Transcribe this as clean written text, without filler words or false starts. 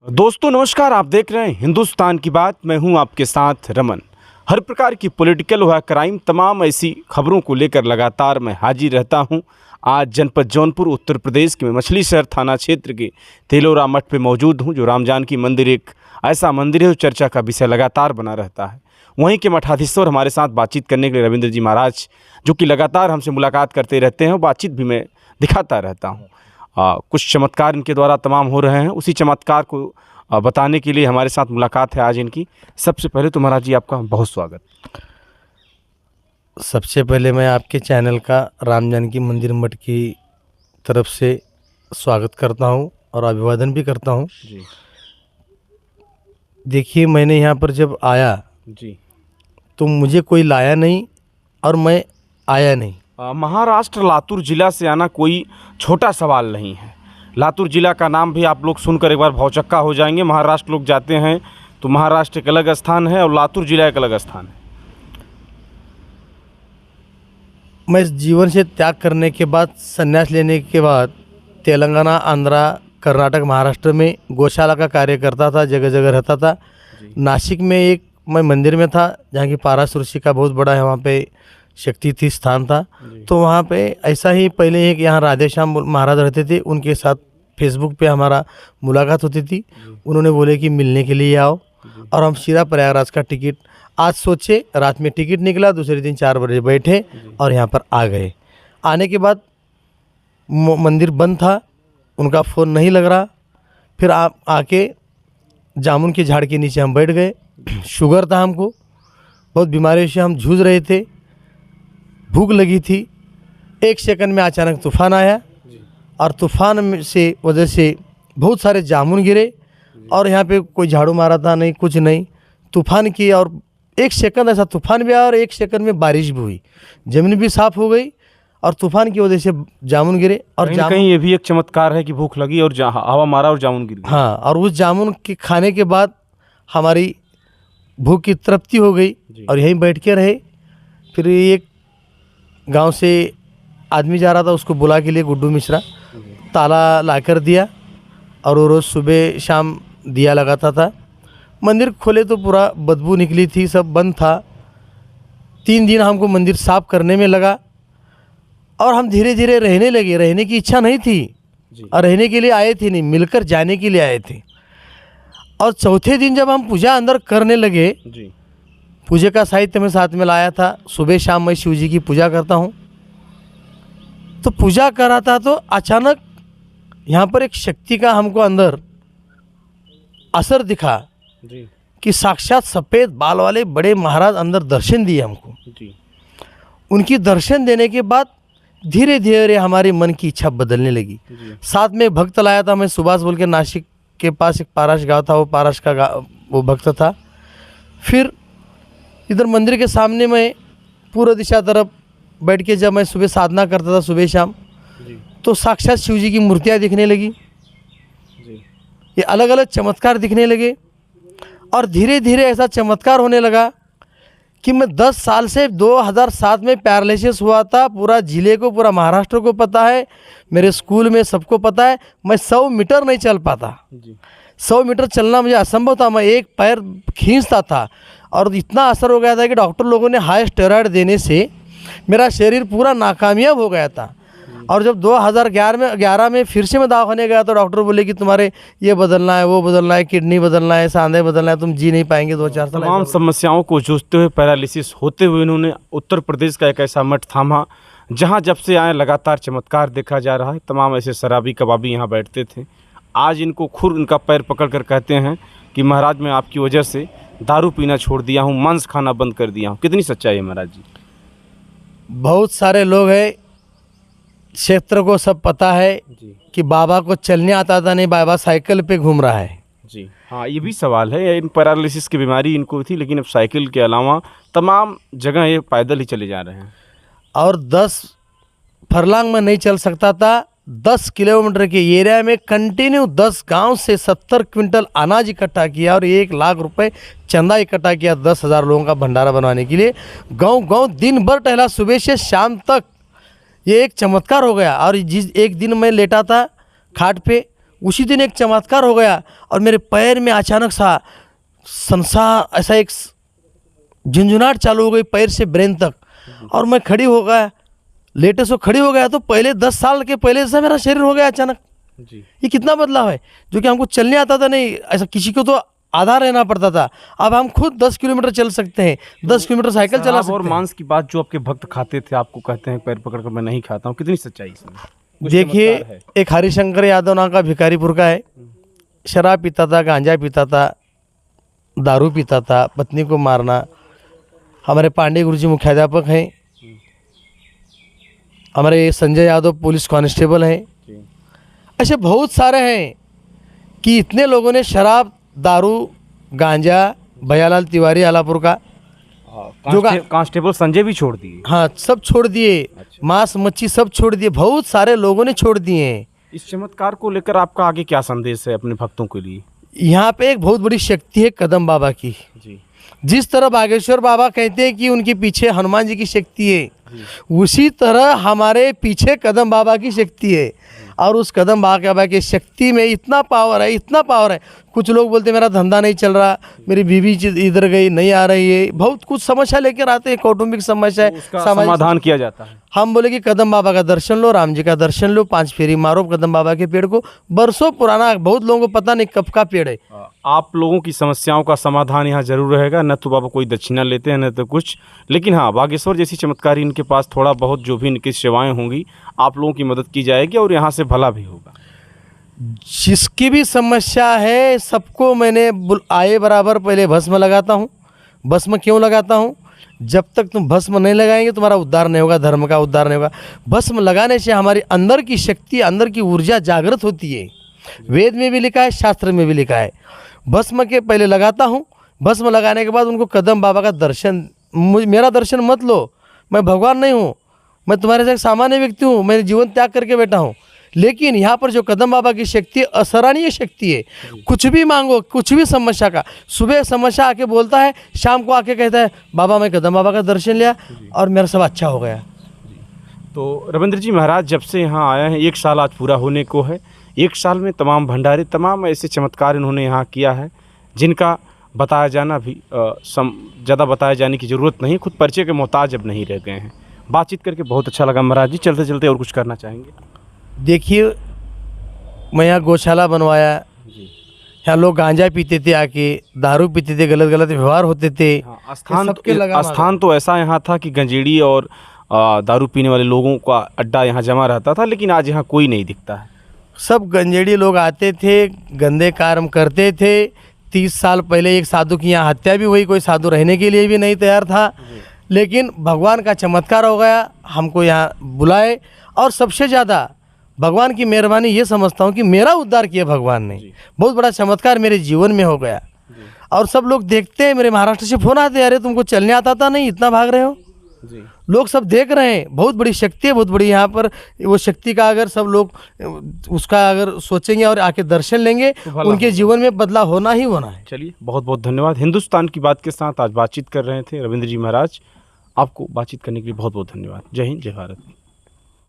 दोस्तों नमस्कार, आप देख रहे हैं हिंदुस्तान की बात। मैं हूं आपके साथ रमन। हर प्रकार की पॉलिटिकल व क्राइम तमाम ऐसी खबरों को लेकर लगातार मैं हाजिर रहता हूं। आज जनपद जौनपुर उत्तर प्रदेश के मछली शहर थाना क्षेत्र के तेलोरा मठ पे मौजूद हूं, जो राम जानकी मंदिर एक ऐसा मंदिर है जो चर्चा का विषय लगातार बना रहता है। वहीं के मठाधीश्वर हमारे साथ बातचीत करने के लिए रविंद्र जी महाराज, जो कि लगातार हमसे मुलाकात करते रहते हैं, बातचीत भी मैं दिखाता रहता हूँ। कुछ चमत्कार इनके द्वारा तमाम हो रहे हैं, उसी चमत्कार को बताने के लिए हमारे साथ मुलाकात है आज इनकी। सबसे पहले तो महाराज जी आपका बहुत स्वागत। सबसे पहले मैं आपके चैनल का राम जानकी मंदिर मठ की तरफ से स्वागत करता हूं और अभिवादन भी करता हूं। जी देखिए, मैंने यहाँ पर जब आया जी, तो मुझे कोई लाया नहीं और मैं आया नहीं। महाराष्ट्र लातूर जिला से आना कोई छोटा सवाल नहीं है। लातूर जिला का नाम भी आप लोग सुनकर एक बार भौचक्का हो जाएंगे। महाराष्ट्र लोग जाते हैं तो महाराष्ट्र एक अलग स्थान है और लातूर जिला एक अलग स्थान है। मैं इस जीवन से त्याग करने के बाद, संन्यास लेने के बाद तेलंगाना, आंध्रा, कर्नाटक, महाराष्ट्र में गौशाला का कार्य करता था, जगह जगह रहता था। नासिक में एक मैं मंदिर में था जहाँ की पारास ऋषि का बहुत बड़ा है, वहाँ पे शक्ति थी, स्थान था। तो वहाँ पे ऐसा ही पहले एक यहाँ राधेश्याम महाराज रहते थे, उनके साथ फेसबुक पे हमारा मुलाकात होती थी। उन्होंने बोले कि मिलने के लिए आओ, और हम सीधा प्रयागराज का टिकट आज सोचे, रात में टिकट निकला, दूसरे दिन 4 बजे बैठे और यहाँ पर आ गए। आने के बाद मंदिर बंद था, उनका फ़ोन नहीं लग रहा। फिर आके जामुन के झाड़ के नीचे हम बैठ गए। शुगर था हमको, बहुत बीमारियों से हम जूझ रहे थे, भूख लगी थी। एक सेकंड में अचानक तूफ़ान आया और तूफ़ान से वजह से बहुत सारे जामुन गिरे और यहाँ पे कोई झाड़ू मारा था नहीं, कुछ नहीं। तूफ़ान की और एक सेकंड ऐसा तूफ़ान भी आया और एक सेकंड में बारिश भी हुई, ज़मीन भी साफ़ हो गई और तूफ़ान की वजह से जामुन गिरे। और कहीं ये भी एक चमत्कार है कि भूख लगी और हवा मारा और जामुन गिर गया। हाँ, और उस जामुन के खाने के बाद हमारी भूख की तृप्ति हो गई और यहीं बैठ के रहे। फिर एक गांव से आदमी जा रहा था, उसको बुला के लिए गुड्डू मिश्रा ताला लाकर दिया और वो रोज़ सुबह शाम दिया लगाता था। मंदिर खोले तो पूरा बदबू निकली थी, सब बंद था। 3 दिन हमको मंदिर साफ करने में लगा और हम धीरे धीरे रहने लगे। रहने की इच्छा नहीं थी और रहने के लिए आए थे नहीं, मिलकर जाने के लिए आए थे। और चौथे दिन जब हम पूजा अंदर करने लगे, पूजा का साहित्य में साथ में लाया था। सुबह शाम मैं शिव जी की पूजा करता हूँ, तो पूजा कर रहा था तो अचानक यहाँ पर एक शक्ति का हमको अंदर असर दिखा कि साक्षात सफ़ेद बाल वाले बड़े महाराज अंदर दर्शन दिए हमको। उनकी दर्शन देने के बाद धीरे धीरे हमारे मन की इच्छा बदलने लगी। साथ में भक्त लाया था मैं, सुभाष बोल के, नासिक के पास एक पारस गाँव था, वो पारस का वो भक्त था। फिर इधर मंदिर के सामने मैं पूर्व दिशा तरफ बैठ के जब मैं सुबह साधना करता था सुबह शाम, तो साक्षात शिव जी की मूर्तियाँ दिखने लगी। ये अलग अलग चमत्कार दिखने लगे और धीरे धीरे ऐसा चमत्कार होने लगा कि मैं 10 साल से 2007 में पैरालिसिस हुआ था। पूरा ज़िले को, पूरा महाराष्ट्र को पता है, मेरे स्कूल में सबको पता है। मैं 100 मीटर नहीं चल पाता, 100 मीटर चलना मुझे असंभव था। मैं एक पैर खींचता था और इतना असर हो गया था कि डॉक्टर लोगों ने हाई स्टेरॉइड देने से मेरा शरीर पूरा नाकामयाब हो गया था। और जब 2011 में फिर से मैं दवाखाने गया तो डॉक्टर बोले कि तुम्हारे ये बदलना है, वो बदलना है, किडनी बदलना है, सांधे बदलना है, तुम जी नहीं पाएंगे 2-4 साल। तमाम समस्याओं को जूझते हुए, पैरालिसिस होते हुए इन्होंने उत्तर प्रदेश का एक ऐसा मठ थामा जहां जब से आए लगातार चमत्कार देखा जा रहा है। तमाम ऐसे शराबी कबाबी यहाँ बैठते थे। आज इनको खुद इनका पैर पकड़ कर कहते हैं कि महाराज मैं आपकी वजह से दारू पीना छोड़ दिया हूँ, मांस खाना बंद कर दिया हूँ। कितनी सच्चाई है महाराज जी? बहुत सारे लोग हैं, क्षेत्र को सब पता है कि बाबा को चलने आता था नहीं, बाबा साइकिल पे घूम रहा है। जी हाँ, ये भी सवाल है। इन पैरालिसिस की बीमारी इनको थी, लेकिन अब साइकिल के अलावा तमाम जगह ये पैदल ही चले जा रहे हैं। और 10 फरलांग में नहीं चल सकता था। 10 किलोमीटर के एरिया में कंटिन्यू 10 गांव से 70 क्विंटल अनाज इकट्ठा किया और 1 लाख रुपए चंदा इकट्ठा किया 10,000 लोगों का भंडारा बनवाने के लिए। गांव दिन भर टहला, सुबह से शाम तक। ये एक चमत्कार हो गया। और जिस एक दिन मैं लेटा था खाट पे, उसी दिन एक चमत्कार हो गया और मेरे पैर में अचानक सा संसा ऐसा एक झुंझुनाहट चालू हो गई पैर से ब्रेन तक, और मैं खड़ी हो गया, लेटे सो खड़ी हो गया। तो पहले 10 साल के पहले जैसा मेरा शरीर हो गया अचानक। जी। ये कितना बदलाव है, जो कि हमको चलने आता था नहीं, ऐसा किसी को तो आधा रहना पड़ता था, अब हम खुद 10 किलोमीटर चल सकते हैं, 10 किलोमीटर साइकिल चला सकते और हैं। मांस की बात जो आपके भक्त खाते थे, आपको कहते हैं पैर पकड़ कर मैं नहीं खाता हूँ, कितनी सच्चाई इसमें? कुछ देखिए, चमत्कार है? एक हरिशंकर यादव नाम का भिखारीपुर का है, शराब पीता था, गांजा पीता था, दारू पीता था, पत्नी को मारना। हमारे पांडे गुरुजी मुख्याध्यापक हैं, हमारे संजय यादव पुलिस कांस्टेबल हैं, जी। ऐसे बहुत सारे हैं कि इतने लोगों ने शराब, दारू, गांजा, भैयालाल तिवारी आलापुर का, जो कांस्टेबल संजय भी छोड़ दिए। हाँ, सब छोड़ दिए। अच्छा। मांस मच्छी सब छोड़ दिए, बहुत सारे लोगों ने छोड़ दिए हैं। इस चमत्कार को लेकर आपका आगे क्या संदेश है अपने भक्तों के लिए? यहाँ पे एक बहुत बड़ी शक्ति है कदम बाबा की। जी। जिस तरह बागेश्वर बाबा कहते हैं कि उनके पीछे हनुमान जी की शक्ति है, उसी तरह हमारे पीछे कदम बाबा की शक्ति है। और उस कदम बाबा की शक्ति में इतना पावर है, इतना पावर है। कुछ लोग बोलते हैं मेरा धंधा नहीं चल रहा, मेरी बीवी इधर गई, नहीं आ रही है, बहुत कुछ समस्या लेकर आते हैं, कौटुंबिक समस्या है, उसका समाधान किया जाता है। हम बोले कि कदम बाबा का दर्शन लो, राम जी का दर्शन लो, 5 फेरी मारो कदम बाबा के पेड़ को। बरसों पुराना, बहुत लोगों को पता नहीं कब का पेड़ है। आप लोगों की समस्याओं का समाधान यहाँ जरूर रहेगा। न तो बाबा कोई दक्षिणा लेते हैं, न तो कुछ, लेकिन हाँ, बागेश्वर जैसी चमत्कारी इनके पास थोड़ा बहुत जो भी इनकी सेवाएं होंगी, आप लोगों की मदद की जाएगी और यहाँ से भला भी होगा। जिसकी भी समस्या है सबको मैंने आए बराबर पहले भस्म लगाता हूँ। भस्म क्यों लगाता हूँ? जब तक तुम भस्म नहीं लगाएंगे तुम्हारा उद्धार नहीं होगा, धर्म का उद्धार नहीं होगा। भस्म लगाने से हमारी अंदर की शक्ति, अंदर की ऊर्जा जागृत होती है। वेद में भी लिखा है, शास्त्र में भी लिखा है। भस्म के पहले लगाता हूँ, भस्म लगाने के बाद उनको कदम बाबा का दर्शन, मेरा दर्शन मत लो, मैं भगवान नहीं हूँ, मैं तुम्हारे से एक सामान्य व्यक्ति हूँ, मैंने जीवन त्याग करके बैठा हूँ। लेकिन यहाँ पर जो कदम बाबा की शक्ति असरानीय शक्ति है। कुछ भी मांगो, कुछ भी समस्या का, सुबह समस्या आके बोलता है, शाम को आके कहता है बाबा मैं कदम बाबा का दर्शन लिया और मेरा सब अच्छा हो गया। तो रविंद्र जी महाराज जब से यहाँ आए हैं, 1 साल आज पूरा होने को है। 1 साल में तमाम भंडारे, तमाम ऐसे चमत्कार इन्होंने यहाँ किया है जिनका बताया जाना भी ज़्यादा बताए जाने की ज़रूरत नहीं, खुद परिचय के मोहताज अब नहीं रह गए हैं। बातचीत करके बहुत अच्छा लगा महाराज जी। चलते चलते और कुछ करना चाहेंगे? देखिए, मैं यहाँ गौशाला बनवाया, यहाँ लोग गांजा पीते थे, आके दारू पीते थे, गलत गलत व्यवहार होते थे। स्थान तो ऐसा यहाँ था कि गंजेड़ी और दारू पीने वाले लोगों का अड्डा यहाँ जमा रहता था, लेकिन आज यहाँ कोई नहीं दिखता है। सब गंजेड़ी लोग आते थे, गंदे कार्य करते थे। 30 साल पहले एक साधु की यहाँ हत्या भी हुई, कोई साधु रहने के लिए भी नहीं तैयार था। लेकिन भगवान का चमत्कार हो गया, हमको यहाँ बुलाए। और सबसे ज़्यादा भगवान की मेहरबानी ये समझता हूँ कि मेरा उद्धार किया भगवान ने। बहुत बड़ा चमत्कार मेरे जीवन में हो गया। और सब लोग देखते हैं, मेरे महाराष्ट्र से फोन आते हैं, अरे तुमको चलने आता था नहीं, इतना भाग रहे हो। लोग सब देख रहे हैं, बहुत बड़ी शक्ति है, बहुत बड़ी यहाँ पर। वो शक्ति का अगर सब लोग उसका अगर सोचेंगे और आके दर्शन लेंगे, तो उनके जीवन में बदलाव होना ही होना है। चलिए, बहुत बहुत धन्यवाद। हिंदुस्तान की बात के साथ आज बातचीत कर रहे थे रविंद्र जी महाराज। आपको बातचीत करने के लिए बहुत बहुत धन्यवाद। जय हिंद, जय भारत।